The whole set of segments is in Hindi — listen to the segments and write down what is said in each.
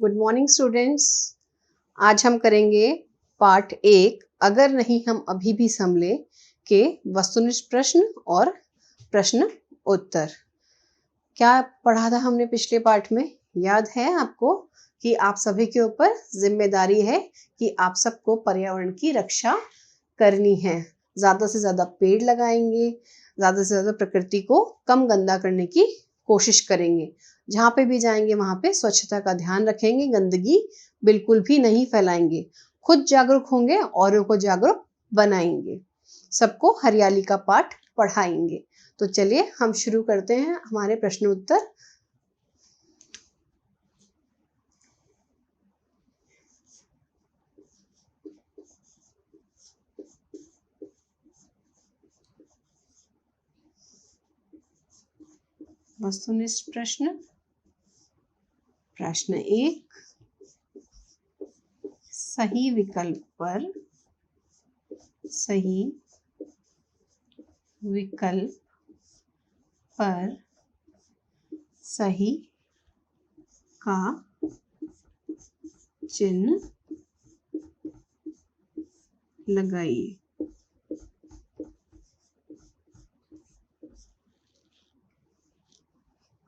Good morning students. आज हम करेंगे पार्ट 1 अगर नहीं हम अभी भी संभले के वस्तुनिष्ठ प्रश्न और प्रश्न उत्तर। क्या पढ़ा था हमने पिछले पार्ट में? याद है आपको कि आप सभी के ऊपर जिम्मेदारी है कि आप सबको पर्यावरण की रक्षा करनी है। ज़्यादा से ज़्यादा पेड़ लगाएंगे, ज़्यादा से ज़्यादा प्रकृति को कम गंदा करने की कोशिश करेंगे। जहाँ पे भी जाएंगे वहाँ पे स्वच्छता का ध्यान रखेंगे, गंदगी बिल्कुल भी नहीं फैलाएंगे। खुद जागरूक होंगे, औरों को जागरूक बनाएंगे, सबको हरियाली का पाठ पढ़ाएंगे। तो चलिए हम शुरू करते हैं हमारे प्रश्न उत्तर। वस्तुनिष्ठ प्रश्न। प्रश्न 1, सही विकल्प पर सही का चिन्ह लगाइए।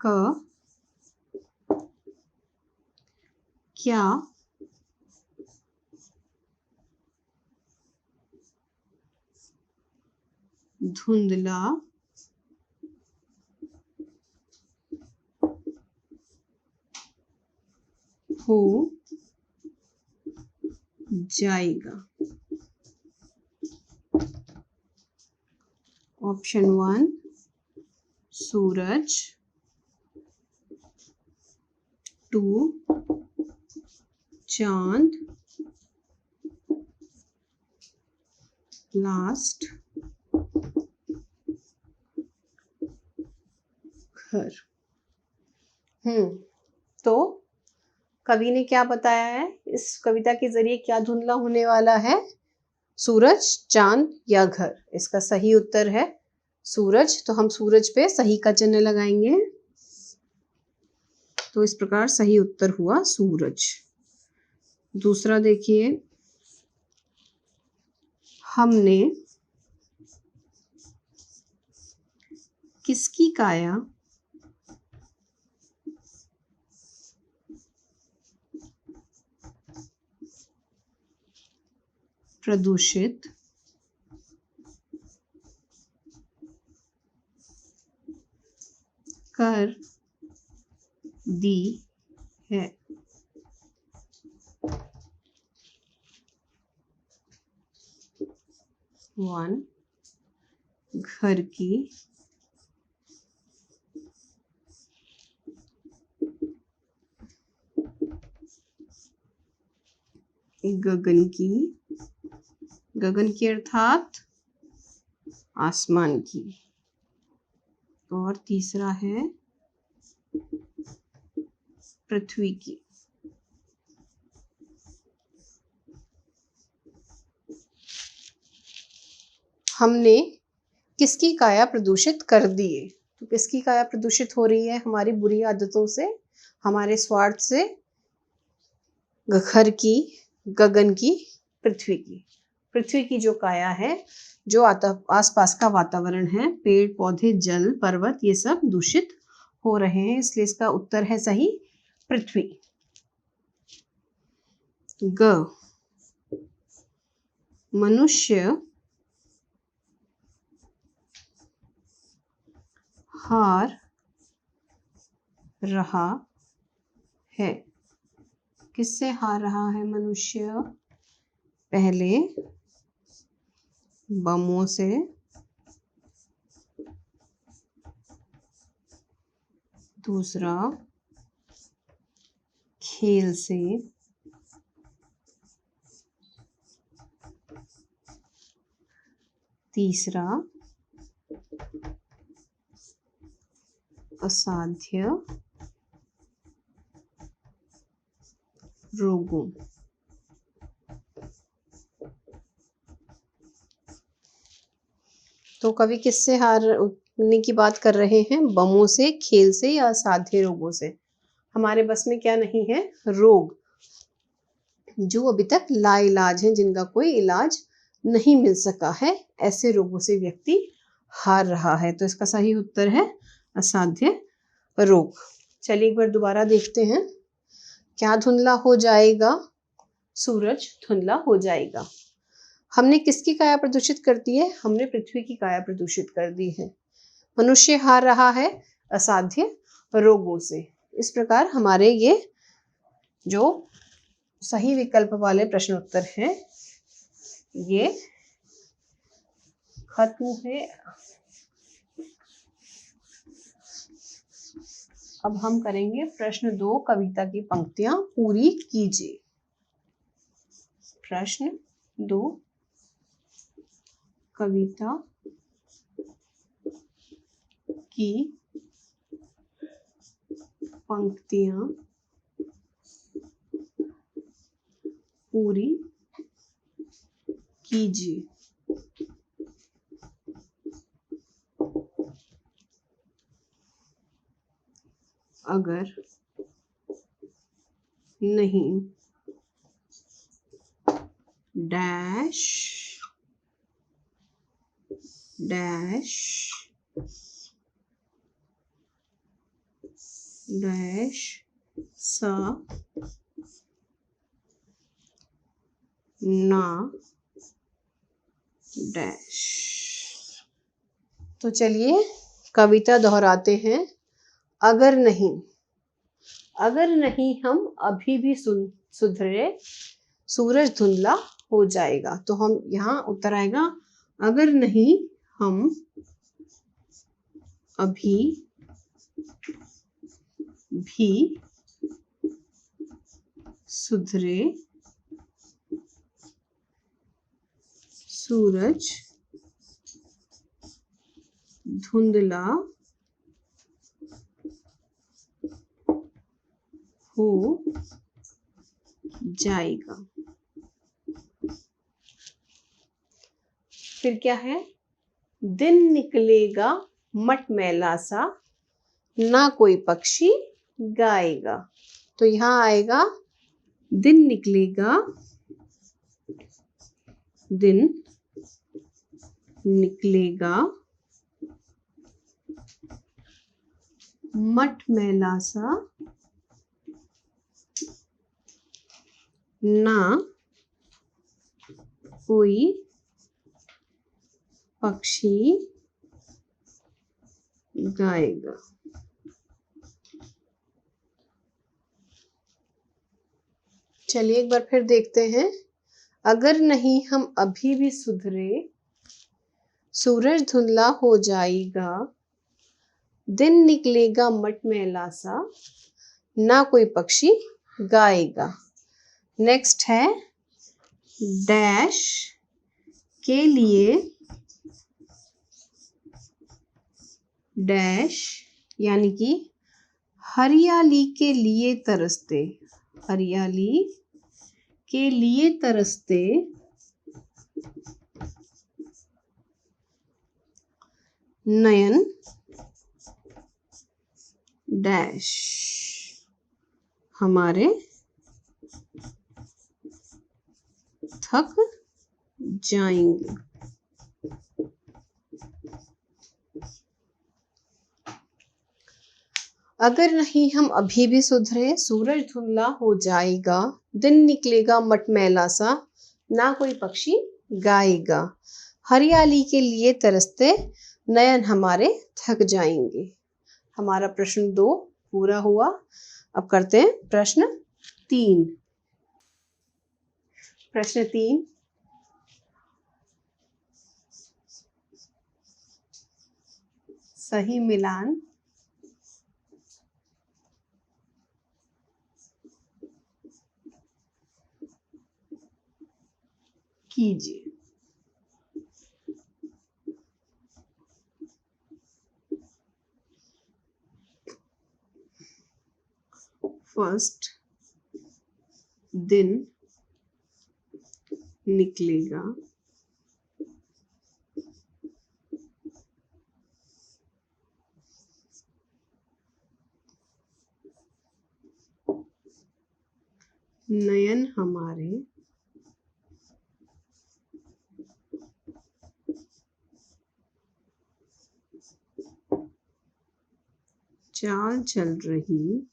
क क्या धुंधला हो जाएगा? ऑप्शन 1 सूरज, 2 चांद, लास्ट घर। तो कवि ने क्या बताया है? इस कविता के जरिए क्या धुंधला होने वाला है? सूरज, चांद या घर? इसका सही उत्तर है सूरज। तो हम सूरज पे सही का चिन्ह लगाएंगे। तो इस प्रकार सही उत्तर हुआ सूरज। दूसरा देखिए, हमने किसकी काया प्रदूषित कर दी है? वन, घर की, गगन की, गगन की अर्थात आसमान की, और तीसरा है पृथ्वी की। हमने किसकी काया प्रदूषित कर दी है? तो किसकी काया प्रदूषित हो रही है? हमारी बुरी आदतों से, हमारे स्वार्थ से। घर की, गगन की, पृथ्वी की। पृथ्वी की जो काया है, जो आसपास का वातावरण है, पेड़ पौधे, जल, पर्वत, ये सब दूषित हो रहे हैं, इसलिए इसका उत्तर है सही पृथ्वी। ग, मनुष्य हार रहा है। किससे हार रहा है मनुष्य? पहले बमों से, दूसरा खेल से, तीसरा असाध्य रोगों। तो कवि किससे हारने की बात कर रहे हैं? बमों से, खेल से या असाध्य रोगों से? हमारे बस में क्या नहीं है? रोग जो अभी तक लाइलाज हैं, जिनका कोई इलाज नहीं मिल सका है, ऐसे रोगों से व्यक्ति हार रहा है। तो इसका सही उत्तर है असाध्य रोग। चलिए एक बार दोबारा देखते हैं। क्या धुंधला हो जाएगा? सूरज धुंधला हो जाएगा। हमने किसकी काया प्रदूषित कर दी है? हमने पृथ्वी की काया प्रदूषित कर दी है। मनुष्य हार रहा है असाध्य रोगों से। इस प्रकार हमारे ये जो सही विकल्प वाले प्रश्न उत्तर हैं ये खत्म हुए। अब हम करेंगे प्रश्न 2, कविता की पंक्तियां पूरी कीजिए। प्रश्न 2, कविता की पंक्तियां पूरी कीजिए। अगर नहीं डैश डैश डैश सा ना डैश। तो चलिए कविता दोहराते हैं। अगर नहीं हम अभी भी सुधरे, सूरज धुंधला हो जाएगा। तो हम यहाँ उत्तर आएगा अगर नहीं हम अभी भी सुधरे, सूरज धुंधला हो जाएगा। फिर क्या है? दिन निकलेगा मटमैला सा, ना कोई पक्षी गाएगा। तो यहाँ आएगा दिन निकलेगा, दिन निकलेगा मटमैला सा, ना कोई पक्षी गाएगा। चलिए एक बार फिर देखते हैं। अगर नहीं हम अभी भी सुधरे, सूरज धुंधला हो जाएगा, दिन निकलेगा मटमैला सा, ना कोई पक्षी गाएगा। नेक्स्ट है डैश के लिए, डैश यानी कि हरियाली के लिए तरसते, हरियाली के लिए तरसते नयन डैश हमारे थक जाएंगे। अगर नहीं हम अभी भी सुधरे, सूरज धुंधला हो जाएगा, दिन निकलेगा मटमैला सा, ना कोई पक्षी गाएगा, हरियाली के लिए तरसते नयन हमारे थक जाएंगे। हमारा प्रश्न 2 पूरा हुआ। अब करते हैं प्रश्न 3। प्रश्न 3, सही मिलान कीजिए। फर्स्ट दिन निकलेगा, नयन हमारे चाल चल रही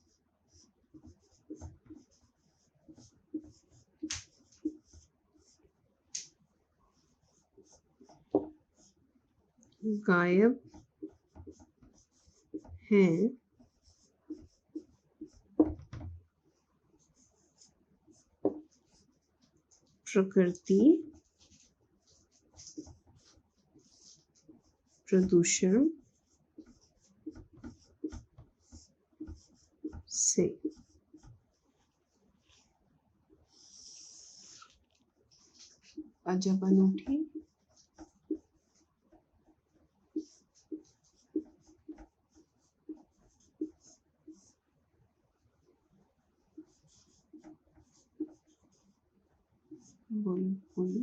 गायब हैं प्रकृति प्रदूषण से। अजब अनूठी बुलबुल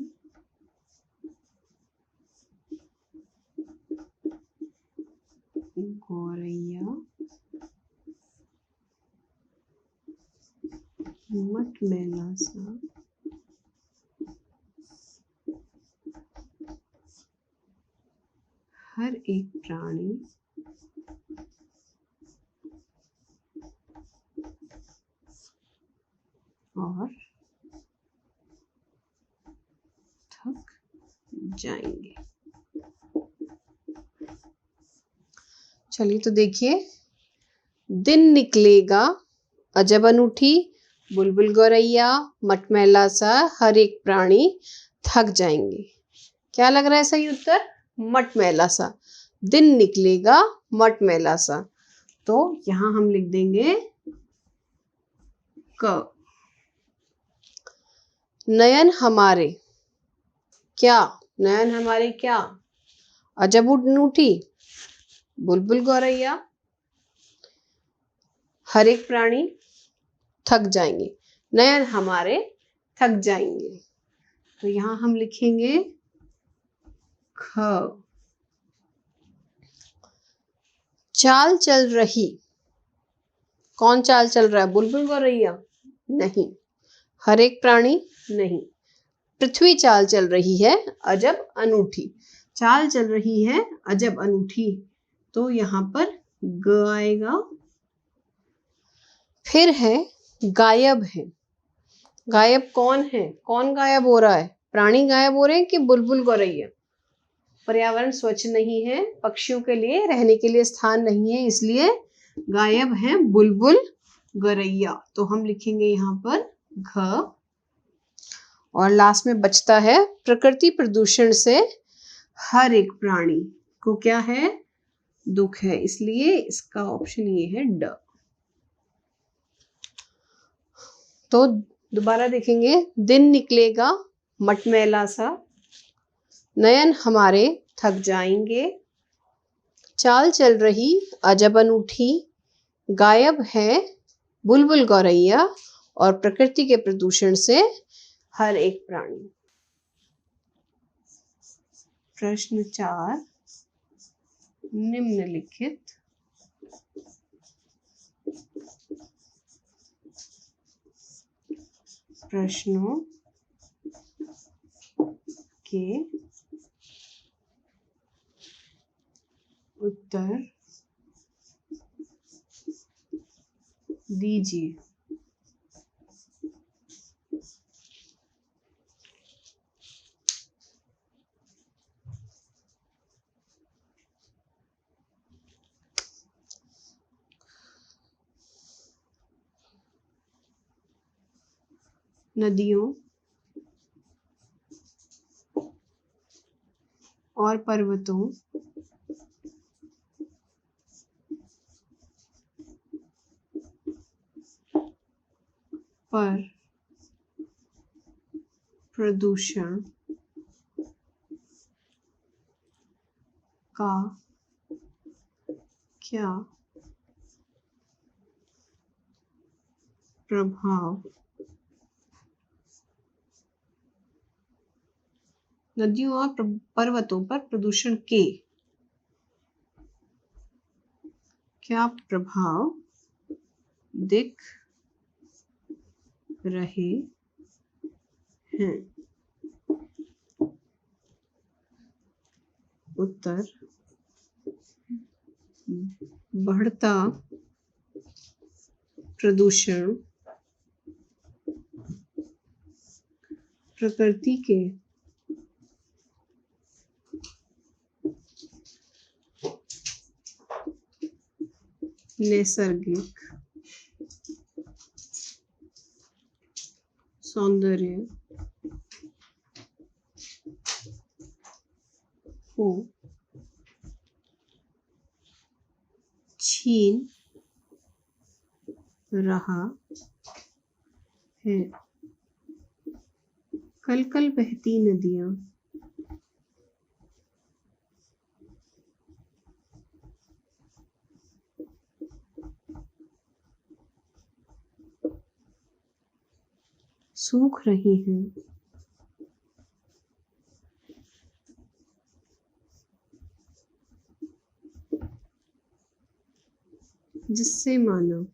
गौरैया मटमैला सा हर एक प्राणी और थक जाएंगे। चलिए तो देखिए, दिन निकलेगा, अजब अनूठी, बुलबुल गौरैया, मटमैला सा हर एक प्राणी थक जाएंगे। क्या लग रहा है सही उत्तर? मटमैला सा। दिन निकलेगा मटमैला सा, तो यहां हम लिख देंगे क। नयन हमारे क्या? नयन हमारे क्या? अजब अनूठी, बुलबुल गौरैया, हर एक प्राणी थक जाएंगे। नयन हमारे थक जाएंगे, तो यहां हम लिखेंगे ख। चाल चल रही, कौन चाल चल रहा है? बुलबुल गौरैया? नहीं। हर एक प्राणी? नहीं। पृथ्वी चाल चल रही है, अजब अनूठी। चाल चल रही है अजब अनूठी, तो यहां पर ग आएगा। फिर है गायब है। गायब कौन है? कौन गायब हो रहा है? प्राणी गायब हो रहे हैं कि बुलबुल गौरैया? पर्यावरण स्वच्छ नहीं है, पक्षियों के लिए रहने के लिए स्थान नहीं है, इसलिए गायब है बुलबुल गौरैया, तो हम लिखेंगे यहाँ पर घ। और लास्ट में बचता है प्रकृति प्रदूषण से हर एक प्राणी को क्या है? दुख है, इसलिए इसका ऑप्शन ये है ड। तो दोबारा देखेंगे, दिन निकलेगा मटमैला सा, नयन हमारे थक जाएंगे, चाल चल रही अजब अनूठी, गायब है बुलबुल गौरैया, और प्रकृति के प्रदूषण से हर एक प्राणी। प्रश्न 4, निम्नलिखित प्रश्नों के उत्तर दीजिए। नदियों और पर्वतों पर प्रदूषण का क्या प्रभाव? नदियों और पर्वतों पर प्रदूषण के क्या प्रभाव दिख रहे हैं। उत्तर बढ़ता प्रदूषण प्रकृति के नैसर्गिक सौंदर्य को छीन रहा है। कल कल बहती नदियां सूख रही हैं। जिससे मानव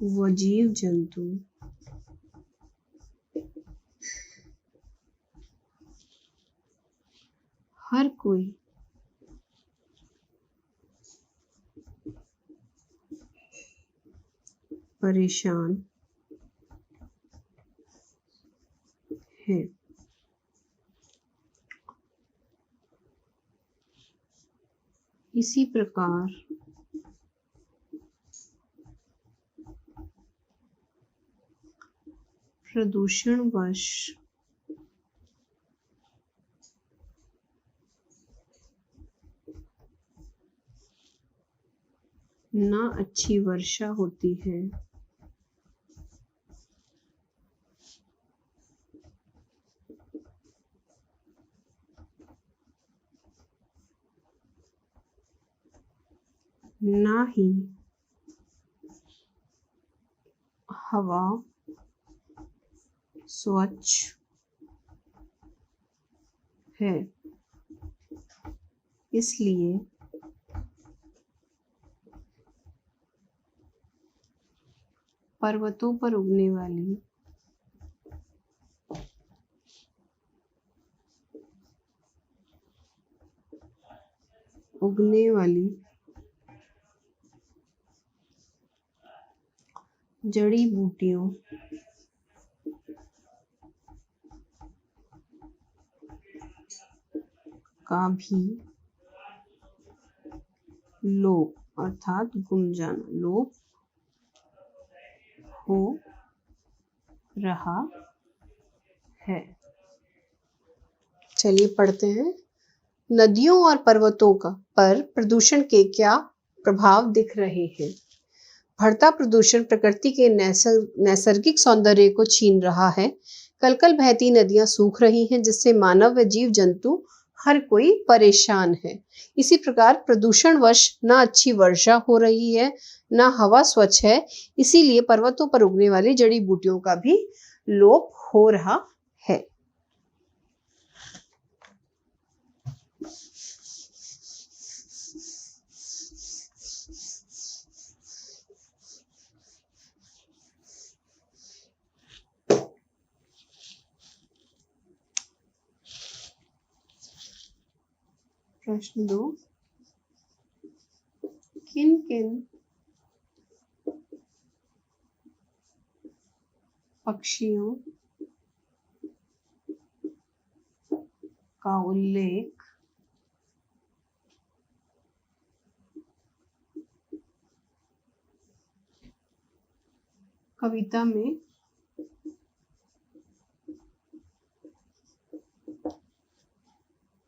व जीव जंतु हर कोई परेशान है। इसी प्रकार प्रदूषणवश ना अच्छी वर्षा होती है, ना ही हवा स्वच्छ है। इसलिए पर्वतों पर उगने वाली जड़ी बूटियों का भी लोप अर्थात लोप हो रहा है। चलिए पढ़ते हैं। नदियों और पर्वतों पर प्रदूषण के क्या प्रभाव दिख रहे हैं। बढ़ता प्रदूषण प्रकृति के नैसर्गिक सौंदर्य को छीन रहा है। कल कल बहती नदियां सूख रही हैं, जिससे मानव व जीव जंतु हर कोई परेशान है। इसी प्रकार प्रदूषणवश ना अच्छी वर्षा हो रही है, ना हवा स्वच्छ है। इसीलिए पर्वतों पर उगने वाली जड़ी बूटियों का भी लोप हो रहा है। प्रश्न 2, किन किन पक्षियों का उल्लेख कविता में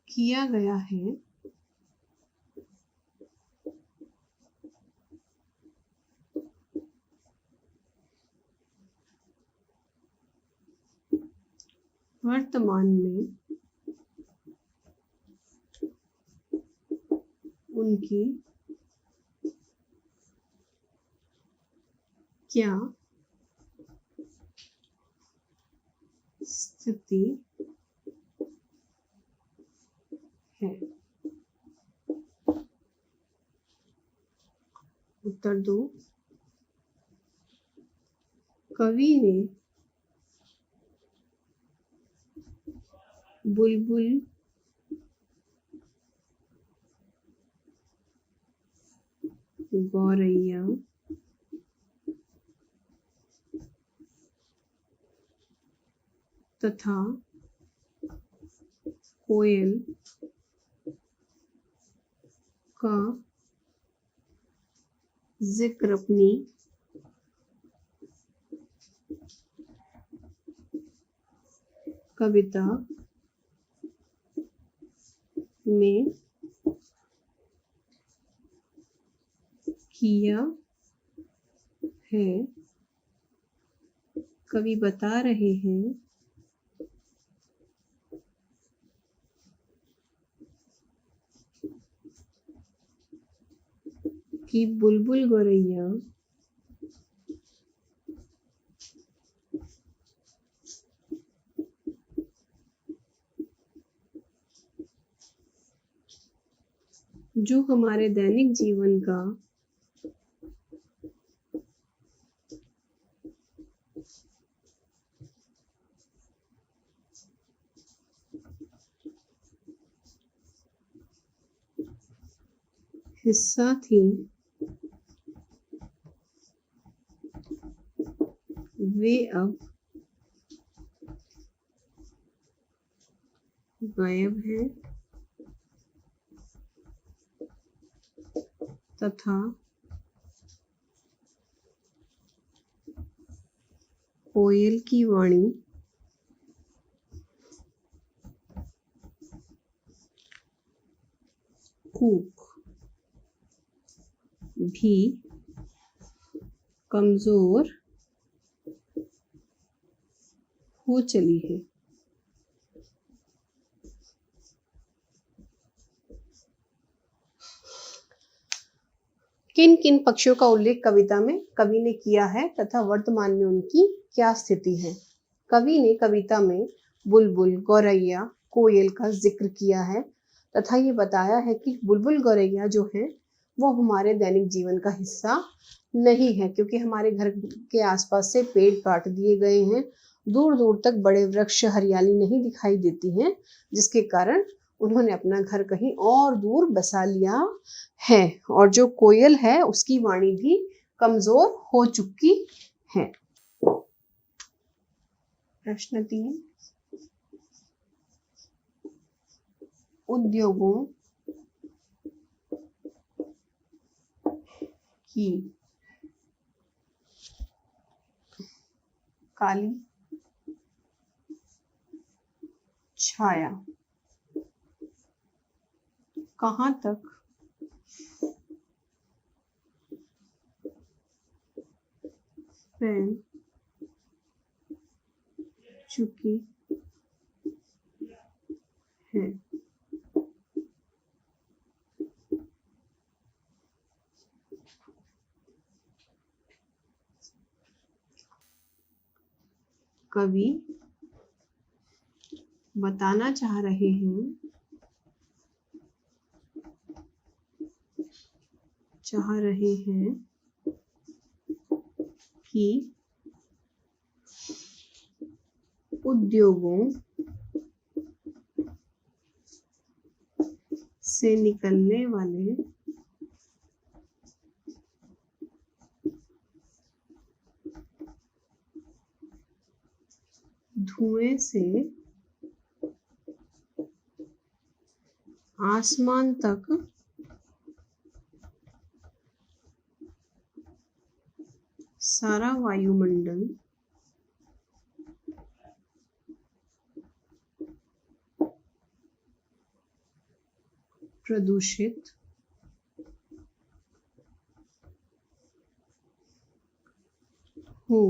किया गया है। वर्तमान में उनकी क्या स्थिति है। उत्तर दो। कवि ने बुलबुल गौरैया तथा कोयल का जिक्र अपनी कविता में किया है। कवि बता रहे हैं कि बुलबुल गौरैया जो हमारे दैनिक जीवन का हिस्सा थी, वे अब गायब हैं तथा कोयल की वाणी कूक भी कमजोर हो चली है। किन किन पक्षियों का उल्लेख कविता में कवि ने किया है तथा वर्तमान में उनकी क्या स्थिति है? कवि ने कविता में बुलबुल गौरैया कोयल का जिक्र किया है तथा ये बताया है कि बुलबुल गौरैया जो है वो हमारे दैनिक जीवन का हिस्सा नहीं है, क्योंकि हमारे घर के आसपास से पेड़ काट दिए गए हैं, दूर दूर तक बड़े वृक्ष हरियाली नहीं दिखाई देती हैं, जिसके कारण उन्होंने अपना घर कहीं और दूर बसा लिया है। और जो कोयल है उसकी वाणी भी कमजोर हो चुकी है। प्रश्न 3, उद्योगों की काली छाया कहाँ तक फैल चुकी है? कवि बताना चाह रहे हैं कि उद्योगों से निकलने वाले धुएं से आसमान तक सारा वायुमंडल प्रदूषित हो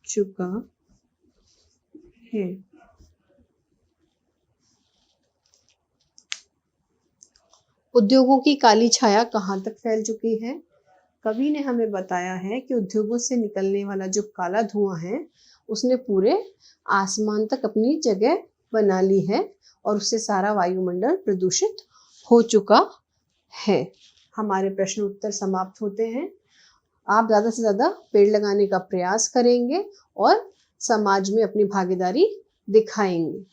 चुका है। उद्योगों की काली छाया कहाँ तक फैल चुकी है? कवि ने हमें बताया है कि उद्योगों से निकलने वाला जो काला धुआं है उसने पूरे आसमान तक अपनी जगह बना ली है और उससे सारा वायुमंडल प्रदूषित हो चुका है। हमारे प्रश्न उत्तर समाप्त होते हैं। आप ज़्यादा से ज़्यादा पेड़ लगाने का प्रयास करेंगे और समाज में अपनी भागीदारी दिखाएंगे।